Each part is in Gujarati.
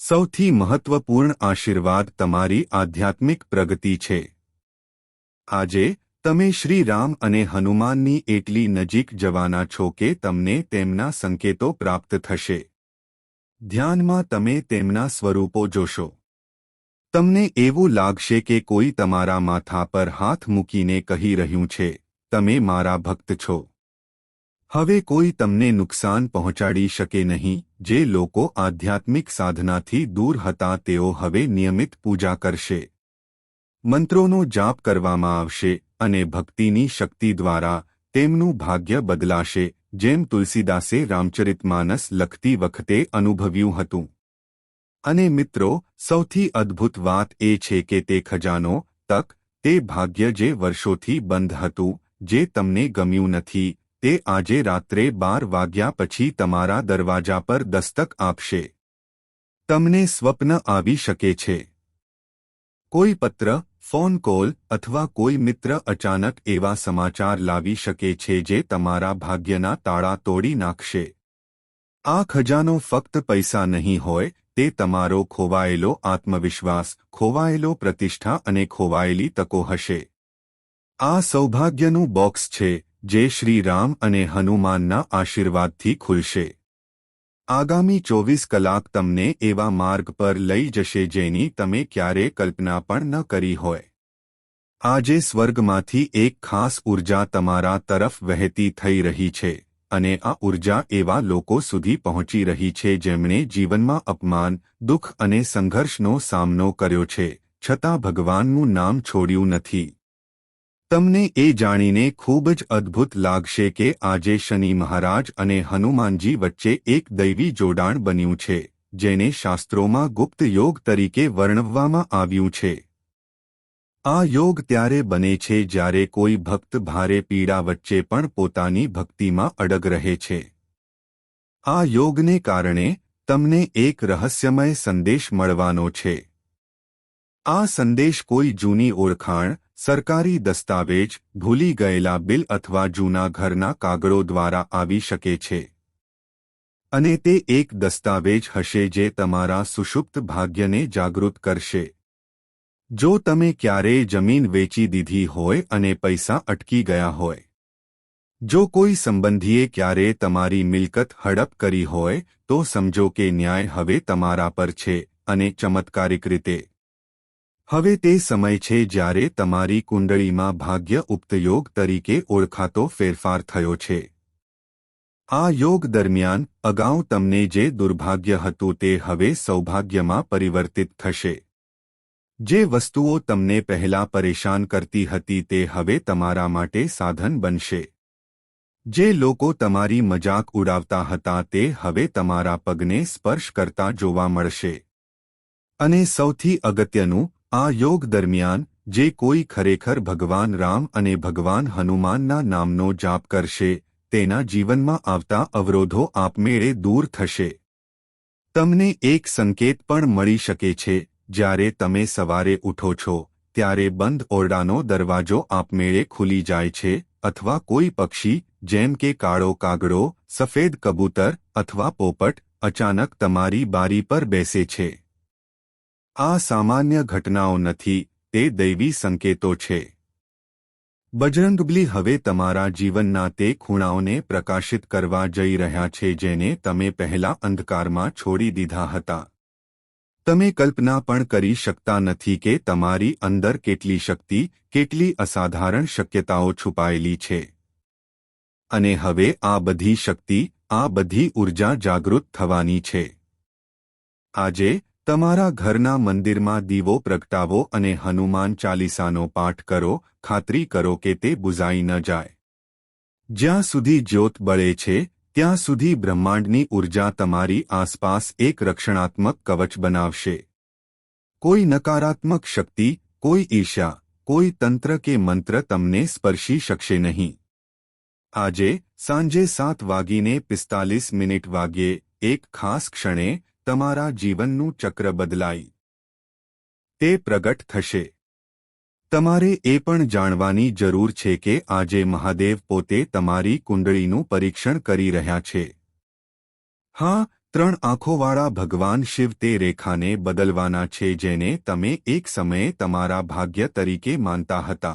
સૌથી મહત્વપૂર્ણ આશીર્વાદ તમારી આધ્યાત્મિક પ્રગતિ છે। આજે તમે શ્રી રામ અને હનુમાનની એટલી નજીક જવાના છો કે તમને તેમના સંકેતો પ્રાપ્ત થશે। ધ્યાનમાં તમે તેમના સ્વરૂપો જોશો। તમને એવું લાગશે કે કોઈ તમારા માથા પર હાથ મૂકીને કહી રહ્યું છે, તમે મારા ભક્ત છો। હવે કોઈ તમને નુકસાન પહોંચાડી શકે નહીં। જે લોકો આધ્યાત્મિક સાધનાથી દૂર હતા તેઓ હવે નિયમિત પૂજા કરશે। મંત્રોનો જાપ કરવામાં આવશે અને ભક્તિની શક્તિ દ્વારા તેમનું ભાગ્ય બદલાશે, જેમ તુલસીદાસે રામચરિતમાનસ લખતી વખતે અનુભવ્યું હતું। અને મિત્રો, સૌથી અદ્ભુત વાત એ છે કે તે ખજાનો, તક, તે ભાગ્ય જે વર્ષોથી બંધ હતું, જે તમને ગમ્યું નથી, તે આજે રાત્રે 12 વાગ્યા પછી તમારા દરવાજા પર દસ્તક આપશે। તમને સ્વપ્ન આવી શકે છે। કોઈ પત્ર, ફોન કોલ અથવા કોઈ મિત્ર અચાનક એવા સમાચાર લાવી શકે છે જે તમારા ભાગ્યના તાળા તોડી નાખશે। આ ખજાનો ફક્ત પૈસા નહીં હોય, તે તમારો ખોવાયેલો આત્મવિશ્વાસ, ખોવાયેલો પ્રતિષ્ઠા અને ખોવાયેલી તકો હશે। આ સૌભાગ્યનું બોક્સ છે જે શ્રી રામ અને હનુમાનના આશીર્વાદથી ખુલશે। આગામી 24 કલાક તમને એવા માર્ગ પર લઈ જશે જેની તમે ક્યારેય કલ્પના પણ ન કરી હોય। આજે સ્વર્ગમાંથી એક ખાસ ઉર્જા તમારા તરફ વહેતી થઈ રહી છે અને આ ઉર્જા એવા લોકો સુધી પહોંચી રહી છે જેમણે જીવનમાં અપમાન, દુઃખ અને સંઘર્ષનો સામનો કર્યો છે, છતાં ભગવાનનું નામ છોડ્યું નથી। તમને એ જાણીને ખૂબ જ અદ્ભુત લાગશે કે આજે શનિ મહારાજ અને હનુમાનજી વચ્ચે એક દૈવી જોડાણ બન્યું છે, જેને શાસ્ત્રોમાં ગુપ્ત યોગ તરીકે વર્ણવવામાં આવ્યું છે। આ યોગ ત્યારે બને છે જ્યારે કોઈ ભક્ત ભારે પીડા વચ્ચે પણ પોતાની ભક્તિમાં અડગ રહે છે। આ યોગને કારણે તમને એક રહસ્યમય સંદેશ મળવાનો છે। આ સંદેશ કોઈ જૂની ઓળખાણ, સરકારી દસ્તાવેજ, ભૂલી ગયેલા બિલ અથવા જૂના ઘરના કાગળો દ્વારા આવી શકે છે। અને તે એક દસ્તાવેજ હશે જે તમારા સુષુપ્ત ભાગ્યને જાગૃત કરશે। જો તમે ક્યારેય જમીન વેચી દીધી હોય અને પૈસા અટકી ગયા હોય, જો કોઈ સંબંધીએ ક્યારેય તમારી મિલકત હડપ કરી હોય, તો સમજો કે ન્યાય હવે તમારા પર છે અને ચમત્કારિક રીતે હવે તે સમય છે જ્યારે તમારી કુંડળીમાં ભાગ્ય ઉપતયોગ તરીકે ઓળખાતો ફેરફાર થયો છે। આ યોગ દરમિયાન અગાઉ તમને જે દુર્ભાગ્ય હતું તે હવે સૌભાગ્યમાં પરિવર્તિત થશે। જે વસ્તુઓ તમને પહેલા પરેશાન કરતી હતી તે હવે તમારા માટે સાધન બનશે। જે લોકો તમારી મજાક ઉડાવતા હતા તે હવે તમારા પગને સ્પર્શ કરતા જોવા મળશે। અને સૌથી અગત્યનું, આ યોગ દરમિયાન જે કોઈ ખરેખર ભગવાન રામ અને ભગવાન હનુમાનના નામનો જાપ કરશે, તેના જીવનમાં આવતા અવરોધો આપમેળે દૂર થશે। તમને એક સંકેત પણ મળી શકે છે। જ્યારે તમે સવારે ઉઠો છો ત્યારે બંધ ઓરડાનો દરવાજો આપમેળે ખુલી જાય છે, અથવા કોઈ પક્ષી, જેમ કે કાળો કાગડો, સફેદ કબૂતર અથવા પોપટ, અચાનક તમારી બારી પર બેસે છે। આ સામાન્ય ઘટનાઓ નથી, તે દૈવી સંકેતો છે। બજરંગબલી હવે તમારા જીવનના તે ખૂણાઓને પ્રકાશિત કરવા જઈ રહ્યા છે જેને તમે પહેલા અંધકારમાં છોડી દીધા હતા। તમે કલ્પના પણ કરી શકતા નથી કે તમારી અંદર કેટલી શક્તિ, કેટલી અસાધારણ શક્યતાઓ છુપાયેલી છે। અને હવે આ બધી શક્તિ, આ બધી ઉર્જા જાગૃત થવાની છે। આજે તમારા ઘરના મંદિરમાં દીવો પ્રગટાવો અને હનુમાન ચાલીસાનો પાઠ કરો। ખાતરી કરો કે તે બુઝાઈ ન જાય। જ્યાં સુધી જ્યોત બળે છે, ત્યાં સુધી બ્રહ્માંડની ઉર્જા તમારી આસપાસ એક રક્ષણાત્મક કવચ બનાવશે। કોઈ નકારાત્મક શક્તિ, કોઈ ઈર્ષ્યા, કોઈ તંત્ર કે મંત્ર તમને સ્પર્શી શકશે નહીં। આજે સાંજે 7:45 વાગ્યે એક ખાસ ક્ષણે તમારા જીવનનું ચક્ર બદલાઈ તે પ્રગટ થશે। તમારે એ પણ જાણવાની જરૂર છે કે આજે મહાદેવ પોતે તમારી કુંડળીનું પરીક્ષણ કરી રહ્યા છે। હા, ત્રણ આંખોવાળા ભગવાન શિવ તે રેખાને બદલવાના છે જેને તમે એક સમયે તમારા ભાગ્ય તરીકે માનતા હતા.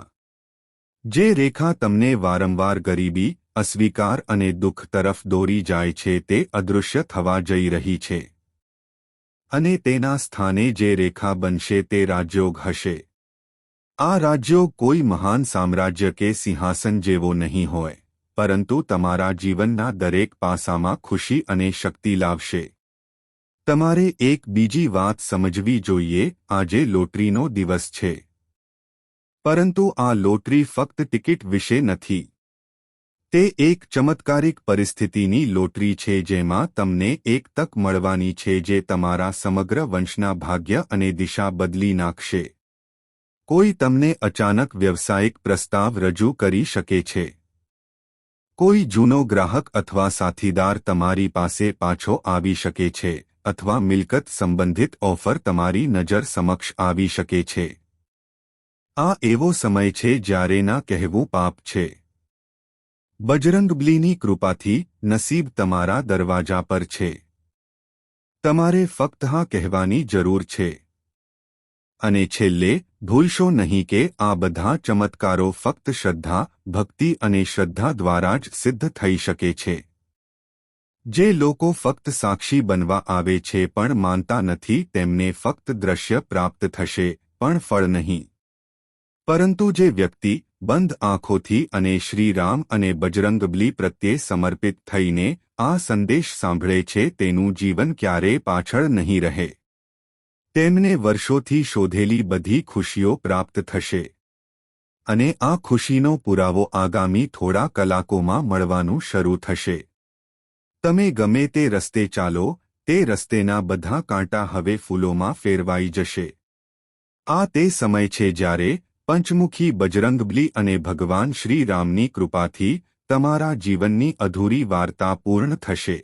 જે રેખા તમને વારંવાર ગરીબી, અસ્વીકાર અને દુઃખ તરફ દોરી જાય છે તે અદૃશ્ય થવા જઈ રહી છે. અને તેના સ્થાને જે રેખા બનશે તે રાજયોગ હશે. આ રાજયોગ કોઈ મહાન સામ્રાજ્ય કે સિંહાસન જેવો નહીં હોય, પરંતુ તમારા જીવનના દરેક પાસામાં ખુશી અને શક્તિ લાવશે. તમારે એક બીજી વાત સમજવી જોઈએ, આજે લોટરીનો દિવસ છે. પરંતુ આ લોટરી ફક્ત ટિકિટ વિશે નથી. તે એક ચમત્કારિક પરિસ્થિતિની લોટરી છે જેમાં તમને એક તક મળવાની છે જે તમારા સમગ્ર વંશના ભાગ્ય અને દિશા બદલી નાખશે. કોઈ તમને અચાનક વ્યવસાયિક પ્રસ્તાવ રજૂ કરી શકે છે. કોઈ જૂનો ગ્રાહક અથવા સાથીદાર તમારી પાસે પાછો આવી શકે છે, અથવા મિલકત સંબંધિત ઓફર તમારી નજર સમક્ષ આવી શકે છે. આ એવો સમય છે જ્યારે ના કહેવું પાપ છે. બજરંગબલીની કૃપાથી નસીબ તમારા દરવાજા પર છે. તમારે ફક્ત હા કહેવાની જરૂર છે. અને છેલ્લે, ભૂલશો નહીં કે આ બધા ચમત્કારો ફક્ત શ્રદ્ધા, ભક્તિ અને શ્રદ્ધા દ્વારા જ સિદ્ધ થઈ શકે છે. જે લોકો ફક્ત સાક્ષી બનવા આવે છે પણ માનતા નથી તેમને ફક્ત દ્રશ્ય પ્રાપ્ત થશે, પણ ફળ નહીં. પરંતુ જે વ્યક્તિ બંધ આંખોથી અને શ્રી રામ અને બજરંગબલી પ્રત્યે સમર્પિત થઈને આ સંદેશ સાંભળે છે તેનું જીવન ક્યારેય પાછળ નહીં રહે. તેમને વર્ષોથી શોધેલી બધી ખુશીઓ પ્રાપ્ત થશે. અને આ ખુશીનો પુરાવો આગામી થોડા કલાકોમાં મળવાનું શરૂ થશે. તમે ગમે તે રસ્તે ચાલો, તે રસ્તેના બધા કાંટા હવે ફૂલોમાં ફેરવાઈ જશે. આ તે સમય છે જ્યારે પંચમુખી બજરંગબલી અને ભગવાન શ્રી રામની કૃપાથી તમારા જીવનની અધૂરી વાર્તા પૂર્ણ થશે.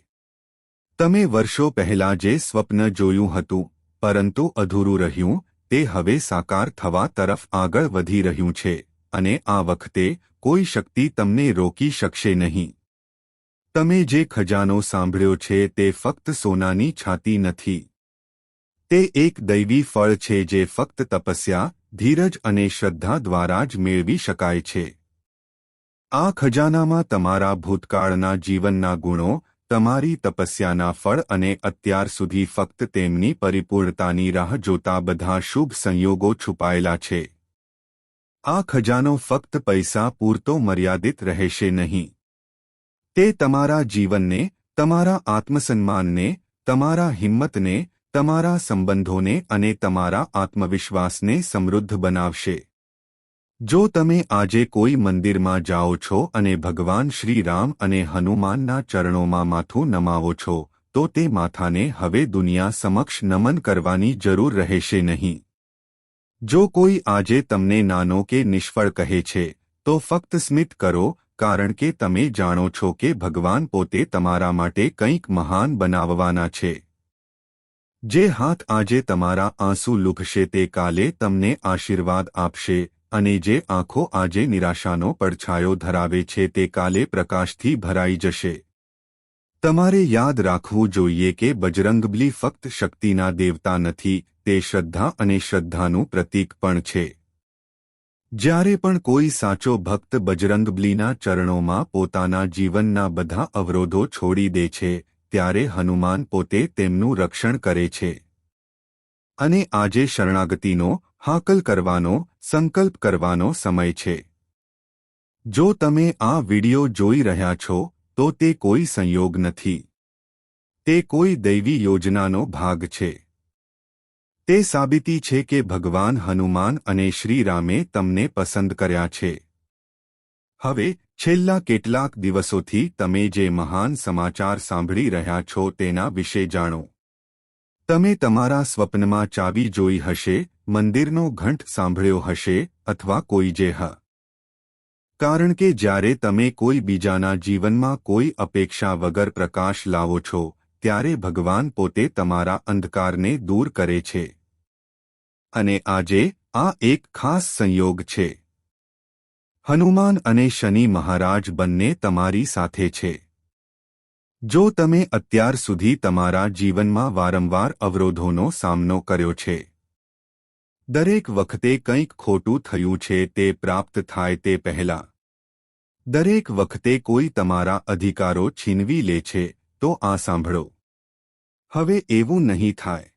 તમે વર્ષો પહેલાં જે સ્વપ્ન જોયું હતું, પરંતુ અધૂરું રહ્યું, તે હવે સાકાર થવા તરફ આગળ વધી રહ્યું છે, અને આ વખતે કોઈ શક્તિ તમને રોકી શકશે નહીં. તમે જે ખજાનો સાંભળ્યો છે તે ફક્ત સોનાની છાતી નથી. તે એક દૈવી ફળ છે જે ફક્ત તપસ્યા, ધીરજ અને શ્રદ્ધા દ્વારા જ મેળવી શકાય છે. આ ખજાનામાં તમારા ભૂતકાળના જીવનના ગુણો, તમારી તપસ્યાના ફળ અને અત્યાર સુધી ફક્ત તેમની પરિપૂર્ણતાની રાહ જોતા બધા શુભ સંયોગો છુપાયેલા છે. આ ખજાનો ફક્ત પૈસા પૂરતો મર્યાદિત રહેશે નહીં. તે તમારા જીવનને, તમારા આત્મસન્માનને, તમારા હિંમતને, તમારા સંબંધોને અને તમારા આત્મવિશ્વાસને સમૃદ્ધ બનાવશે. જો તમે આજે કોઈ મંદિરમાં જાઓ છો અને ભગવાન શ્રી રામ અને હનુમાનના ચરણોમાં માથું નમાવો છો, તો તે માથાને હવે દુનિયા સમક્ષ નમન કરવાની જરૂર રહેશે નહીં. જો કોઈ આજે તમને નાનો કે નિષ્ફળ કહે છે, તો ફક્ત સ્મિત કરો, કારણ કે તમે જાણો છો કે ભગવાન પોતે તમારા માટે કંઈક મહાન બનાવવાના છે. જે હાથ આજે તમારા આંસુ લૂછશે તે કાલે તમને આશીર્વાદ આપશે, અને જે આંખો આજે નિરાશાનો પડછાયો ધરાવે છે તે કાલે પ્રકાશથી ભરાઈ જશે. તમારે યાદ રાખવું જોઈએ કે બજરંગબલી ફક્ત શક્તિના દેવતા નથી, તે શ્રદ્ધા અને શ્રદ્ધાનું પ્રતીક પણ છે. જ્યારે પણ કોઈ સાચો ભક્ત બજરંગબલીના ચરણોમાં પોતાના જીવનના બધા અવરોધો છોડી દે છે, ત્યારે હનુમાન પોતે તેમનું રક્ષણ કરે છે. અને આજે શરણાગતિનો, હાકલ કરવાનો, સંકલ્પ કરવાનો સમય છે. જો તમે આ વિડિયો જોઈ રહ્યા છો, તો તે કોઈ સંયોગ નથી. તે કોઈ દૈવી યોજનાનો ભાગ છે. તે સાબિતી છે કે ભગવાન હનુમાન અને શ્રી રામે તમને પસંદ કર્યા છે. હવે, છેલ્લા કેટલાક દિવસોથી તમે જે મહાન સમાચાર સાંભળી રહ્યા છો તેના વિશે જાણો. તમે તમારા સ્વપ્નમાં ચાવી જોઈ હશે, મંદિરનો ઘંટ સાંભળ્યો હશે, અથવા કોઈ જે કારણ કે જ્યારે તમે કોઈ બીજાના જીવનમાં કોઈ અપેક્ષા વગર પ્રકાશ લાવો છો, ત્યારે ભગવાન પોતે તમારા અંધકારને દૂર કરે છે. અને આજે, આ એક ખાસ સંયોગ છે. હનુમાન અને શનિ મહારાજ બંને તમારી સાથે છે. જો તમે અત્યાર સુધી તમારા જીવનમાં વારંવાર અવરોધોનો સામનો કર્યો છે, દરેક વખતે કંઈક ખોટું થયું છે તે પ્રાપ્ત થાય તે પહેલાં, દરેક વખતે કોઈ તમારા અધિકારો છીનવી લે છે, તો આ સાંભળો. હવે એવું નહીં થાય.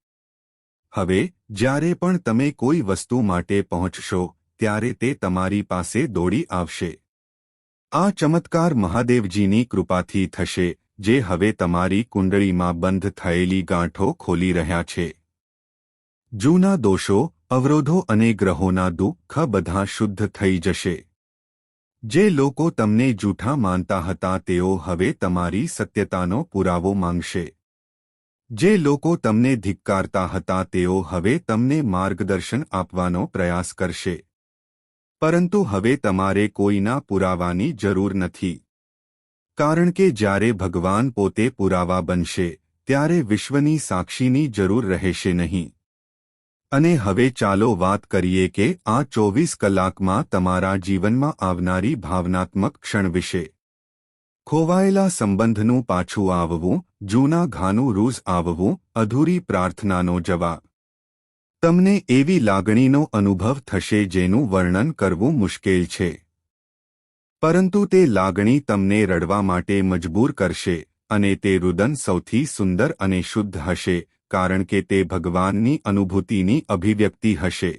હવે જ્યારે પણ તમે કોઈ વસ્તુ માટે પહોંચશો ત્યારે તે તમારી પાસે દોડી આવશે. આ ચમત્કાર મહાદેવજીની કૃપાથી થશે, જે હવે તમારી કુંડળીમાં બંધ થયેલી ગાંઠો ખોલી રહ્યા છે. જૂના દોષો, અવરોધો અને ગ્રહોના દુઃખ બધા શુદ્ધ થઈ જશે. જે લોકો તમને જૂઠા માનતા હતા તેઓ હવે તમારી સત્યતાનો પુરાવો માંગશે. જે લોકો તમને ધિક્કારતા હતા તેઓ હવે તમને માર્ગદર્શન આપવાનો પ્રયાસ કરશે. પરંતુ હવે તમારે કોઈના પુરાવાની જરૂર નથી. કારણ કે જ્યારે ભગવાન પોતે પુરાવા બનશે ત્યારે વિશ્વની સાક્ષીની જરૂર રહેશે નહીં. અને હવે ચાલો વાત કરીએ કે આ 24 કલાકમાં તમારા જીવનમાં આવનારી ભાવનાત્મક ક્ષણ વિશે. ખોવાયેલા સંબંધનું પાછું આવવું, જૂના ઘાનું રૂઝ આવવું, અધૂરી પ્રાર્થનાનો જવાબ. તમને એવી લાગણીનો અનુભવ થશે જેનું વર્ણન કરવું મુશ્કેલ છે. પરંતુ તે લાગણી તમને રડવા માટે મજબૂર કરશે, અને તે રુદન સૌથી સુંદર અને શુદ્ધ હશે, કારણ કે તે ભગવાનની અનુભૂતિની અભિવ્યક્તિ હશે.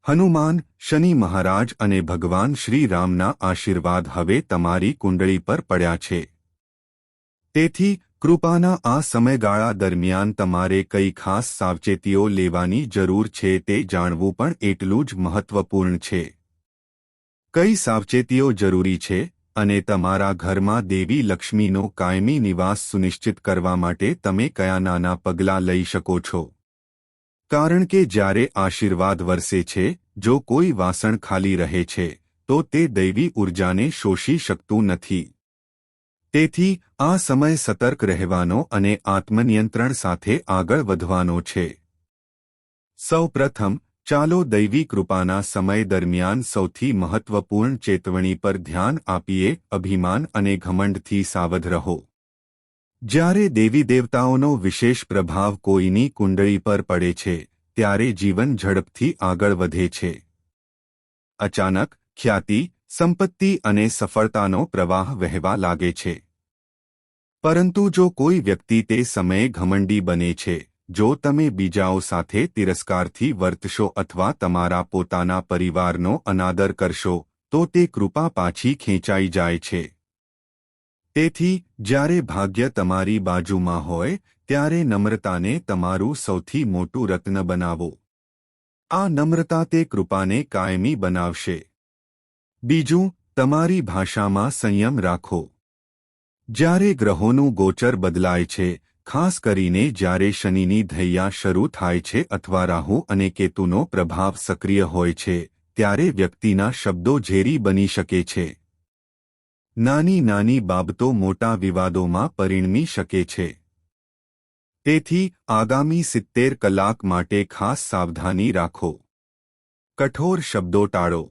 હનુમાન, શનિ મહારાજ અને ભગવાન શ્રી રામના આશીર્વાદ હવે તમારી કુંડળી પર પડ્યા છે. તેથી કૃપાના આ સમયગાળા દરમિયાન તમારે કઈ ખાસ સાવચેતીઓ લેવાની જરૂર છે તે જાણવું પણ એટલું જ મહત્વપૂર્ણ છે. કઈ સાવચેતીઓ જરૂરી છે, અને તમારા ઘરમાં દેવી લક્ષ્મીનો કાયમી નિવાસ સુનિશ્ચિત કરવા માટે તમે કયા નાના પગલાં લઈ શકો છો. કારણ કે જ્યારે આશીર્વાદ વરસે છે, જો કોઈ વાસણ ખાલી રહે છે, તો તે દૈવી ઊર્જાને શોષી શકતું નથી. તેથી આ સમય સતર્ક રહેવાનો અને આત્મનિયંત્રણ સાથે આગળ વધવાનો છે. સૌ પ્રથમ, ચાલો દૈવી કૃપાના સમય દરમિયાન સૌથી મહત્વપૂર્ણ ચેતવણી પર ધ્યાન આપીએ. અભિમાન અને ઘમંડથી સાવધ રહો. જ્યારે દેવી દેવતાઓનો વિશેષ પ્રભાવ કોઈની કુંડળી પર પડે છે, ત્યારે જીવન ઝડપથી આગળ વધે છે. અચાનક ખ્યાતિ, સંપત્તિ અને સફળતાનો પ્રવાહ વહેવા લાગે છે. પરંતુ જો કોઈ વ્યક્તિ તે સમયે ઘમંડી બને છે, જો તમે બીજાઓ સાથે તિરસ્કારથી વર્તશો અથવા તમારા પોતાના પરિવારનો અનાદર કરશો, તો તે કૃપા પાછી ખેંચાઈ જાય છે. તેથી જ્યારે ભાગ્ય તમારી બાજુમાં હોય ત્યારે નમ્રતાને તમારું સૌથી મોટું રત્ન બનાવો. આ નમ્રતા તે કૃપાને કાયમી બનાવશે. બીજું, તમારી ભાષામાં સંયમ રાખો. જ્યારે ગ્રહોનું ગોચર બદલાય છે, ખાસ કરીને જ્યારે શનિની ધૈયા શરૂ થાય છે અથવા રાહુ અને કેતુનો પ્રભાવ સક્રિય હોય છે, ત્યારે વ્યક્તિના શબ્દો ઝેરી બની શકે છે. નાની નાની બાબતો મોટા વિવાદોમાં પરિણમી શકે છે. તેથી આગામી 70 કલાક માટે ખાસ સાવધાની રાખો. કઠોર શબ્દો ટાળો.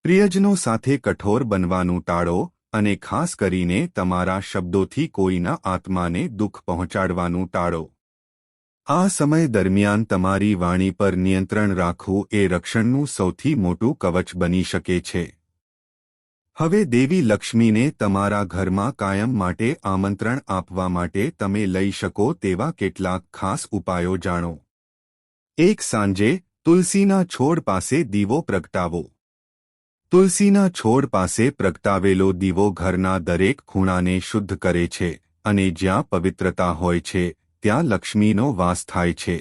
પ્રિયજનો સાથે કઠોર બનવાનું ટાળો, અને ખાસ કરીને તમારા શબ્દોથી કોઈના આત્માને દુઃખ પહોંચાડવાનું ટાળો. આ સમય દરમિયાન તમારી વાણી પર નિયંત્રણ રાખવું એ રક્ષણનું સૌથી મોટું કવચ બની શકે છે. હવે દેવી લક્ષ્મીને તમારા ઘરમાં કાયમ માટે આમંત્રણ આપવા માટે તમે લઈ શકો તેવા કેટલાક ખાસ ઉપાયો જાણો. એક, સાંજે તુલસીના છોડ પાસે દીવો પ્રગટાવો. તુલસીના છોડ પાસે પ્રગટાવેલો દીવો ઘરના દરેક ખૂણાને શુદ્ધ કરે છે, અને જ્યાં પવિત્રતા હોય છે ત્યાં લક્ષ્મીનો વાસ થાય છે.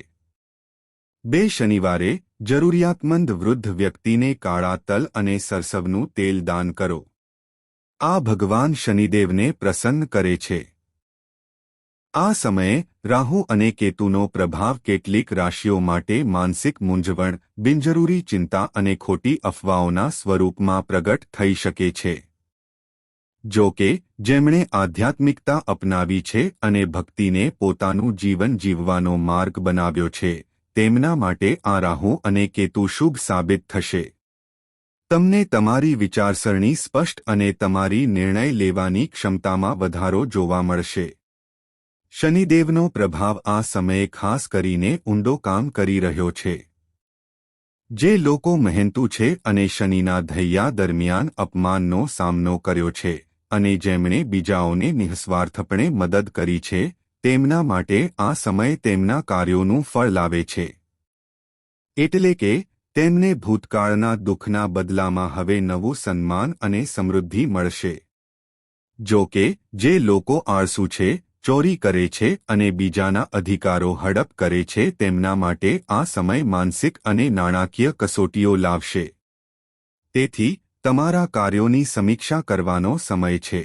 2, શનિવારે જરૂરિયાતમંદ વૃદ્ધ વ્યક્તિને કાળા તલ અને સરસવનું તેલ દાન કરો. આ ભગવાન શનિદેવને પ્રસન્ન કરે છે. આ સમયે રાહુ અને કેતુનો પ્રભાવ કેટલીક રાશિઓ માટે માનસિક મૂંઝવણ, બિનજરૂરી ચિંતા અને ખોટી અફવાઓના સ્વરૂપમાં પ્રગટ થઈ શકે છે. જો કે જેમણે આધ્યાત્મિકતા અપનાવી છે અને ભક્તિને પોતાનું જીવન જીવવાનો માર્ગ બનાવ્યો છે, તેમના માટે આ રાહુ અને કેતુ શુભ સાબિત થશે. તમને તમારી વિચારસરણી સ્પષ્ટ અને તમારી નિર્ણય લેવાની ક્ષમતામાં વધારો જોવા મળશે. શનિદેવનો પ્રભાવ આ સમયે ખાસ કરીને ઊંડો કામ કરી રહ્યો છે. જે લોકો મહેનતુ છે અને શનિના ધૈયા દરમિયાન અપમાનનો સામનો કર્યો છે અને જેમણે બીજાઓને નિઃસ્વાર્થપણે મદદ કરી છે, તેમના માટે આ સમય તેમના કાર્યોનું ફળ લાવે છે. એટલે કે તેમને ભૂતકાળના દુઃખના બદલામાં હવે નવું સન્માન અને સમૃદ્ધિ મળશે. જો કે જે લોકો આળસુ છે, ચોરી કરે છે અને બીજાના અધિકારો હડપ કરે છે, તેમના માટે આ સમય માનસિક અને નાણાકીય કસોટીઓ લાવશે. તેથી તમારા કાર્યોની સમીક્ષા કરવાનો સમય છે.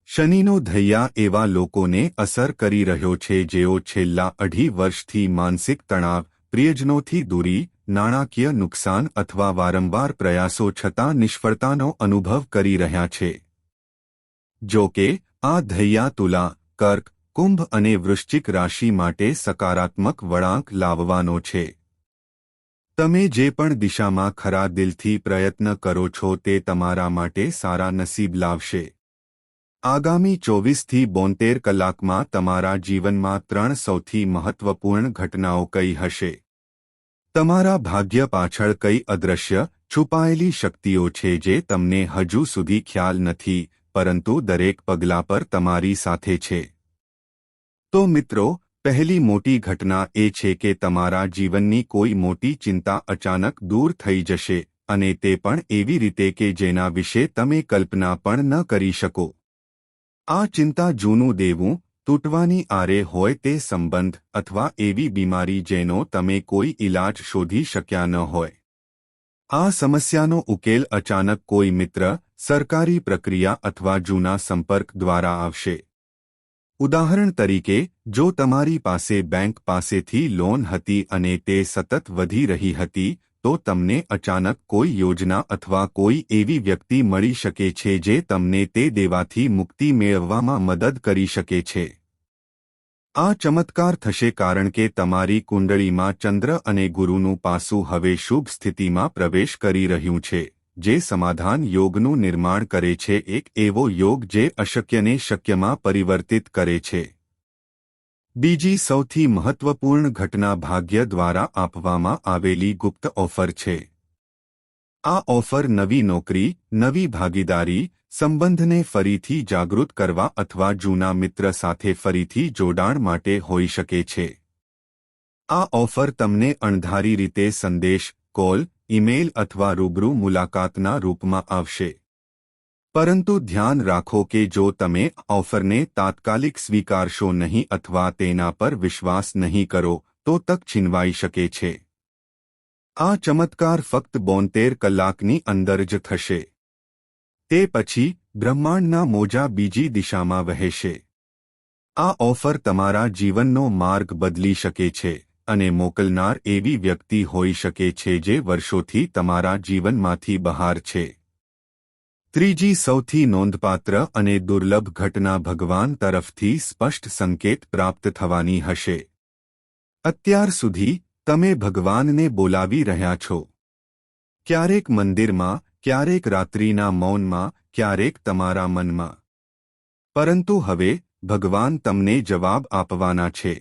શનિનો ધૈયા એવા લોકોને અસર કરી રહ્યો છે જેઓ છેલ્લા 2.5 વર્ષથી માનસિક તણાવ, પ્રિયજનોથી દૂરી, નાણાકીય નુકસાન અથવા વારંવાર પ્રયાસો છતાં નિષ્ફળતાનો અનુભવ કરી રહ્યા છે. જો કે આ ધૈયા તુલા, કર્ક, કુંભ અને વૃશ્ચિક રાશિ માટે સકારાત્મક વળાંક લાવવાનો છે. તમે જે પણ દિશામાં ખરા દિલથી પ્રયત્ન કરો છો તે તમારા માટે સારા નસીબ લાવશે. આગામી 24 થી 72 કલાકમાં તમારા જીવનમાં 3 સૌથી મહત્વપૂર્ણ ઘટનાઓ કઈ હશે. તમારા ભાગ્ય પાછળ કઈ અદૃશ્ય, છુપાયેલી શક્તિઓ છે જે તમને હજુ સુધી ખ્યાલ નથી, પરંતુ દરેક પગલા પર તમારી સાથે છે. તો મિત્રો, પહેલી મોટી ઘટના એ છે કે તમારા જીવનની કોઈ મોટી ચિંતા અચાનક દૂર થઈ જશે, અને તે પણ એવી રીતે કે જેના વિશે તમે કલ્પના પણ ન કરી શકો. આ ચિંતા જૂનું દેવું, તૂટવાની આરે હોય તે સંબંધ અથવા એવી બીમારી જેનો તમે કોઈ ઇલાજ શોધી શક્યા ન હોય. આ સમસ્યાનો ઉકેલ અચાનક કોઈ મિત્ર, સરકારી પ્રક્રિયા અથવા જૂના સંપર્ક દ્વારા આવશે. ઉદાહરણ તરીકે, જો તમારી પાસે બેંક પાસેથી લોન હતી અને તે સતત વધી રહી હતી, તો તમને અચાનક કોઈ યોજના અથવા કોઈ એવી વ્યક્તિ મળી શકે છે જે તમને તે દેવાથી મુક્તિ મેળવવામાં મદદ કરી શકે છે. આ ચમત્કાર થશે કારણ કે તમારી કુંડળીમાં ચંદ્ર અને ગુરુનું પાસું હવે શુભ સ્થિતિમાં પ્રવેશ કરી રહ્યું છે, જે સમાધાન યોગનું નિર્માણ કરે છે, એક એવો યોગ જે અશક્યને શક્યમાં પરિવર્તિત કરે છે. બીજી સૌથી મહત્વપૂર્ણ ઘટના ભાગ્ય દ્વારા આપવામાં આવેલી ગુપ્ત ઓફર છે. આ ઓફર નવી નોકરી, નવી ભાગીદારી, સંબંધને ફરીથી જાગૃત કરવા અથવા જૂના મિત્ર સાથે ફરીથી જોડાણ માટે હોઈ શકે છે. આ ઓફર તમને અણધારી રીતે સંદેશ, કોલ, ઈમેલ અથવા રૂબરૂ મુલાકાતના રૂપમાં આવશે. પરંતુ ધ્યાન રાખો કે જો તમે ઓફરને તાત્કાલિક સ્વીકારશો નહીં અથવા તેના પર વિશ્વાસ નહીં કરો, તો તક છીનવાઈ શકે છે. આ ચમત્કાર ફક્ત 72 કલાકની અંદર જ થશે. તે પછી બ્રહ્માંડના મોજા બીજી દિશામાં વહેશે. આ ઓફર તમારા જીવનનો માર્ગ બદલી શકે છે, અને મોકલનાર એવી વ્યક્તિ હોઈ શકે છે જે વર્ષોથી તમારા જીવનમાંથી બહાર છે. ત્રીજી સૌથી નોંધપાત્ર અને દુર્લભ ઘટના ભગવાન તરફથી સ્પષ્ટ સંકેત પ્રાપ્ત થવાની હશે. અત્યાર સુધી તમે ભગવાનને બોલાવી રહ્યા છો. ક્યારેક મંદિરમાં, ક્યારેક રાત્રિના મૌનમાં, ક્યારેક તમારા મનમાં. પરંતુ હવે ભગવાન તમને જવાબ આપવાના છે.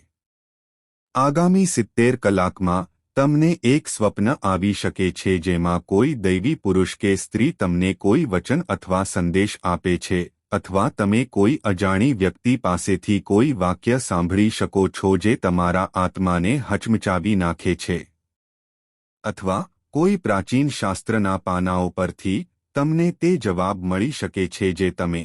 આગામી 70 કલાકમાં તમને એક સ્વપ્ન આવી શકે છે જેમાં કોઈ દૈવી પુરુષ કે સ્ત્રી તમને કોઈ વચન અથવા સંદેશ આપે છે, અથવા તમે કોઈ અજાણી વ્યક્તિ પાસેથી કોઈ વાક્ય સાંભળી શકો છો જે તમારા આત્માને હચમચાવી નાખે છે. અથવા કોઈ પ્રાચીન શાસ્ત્રના પાનાઓ પરથી તમને તે જવાબ મળી શકે છે જે તમે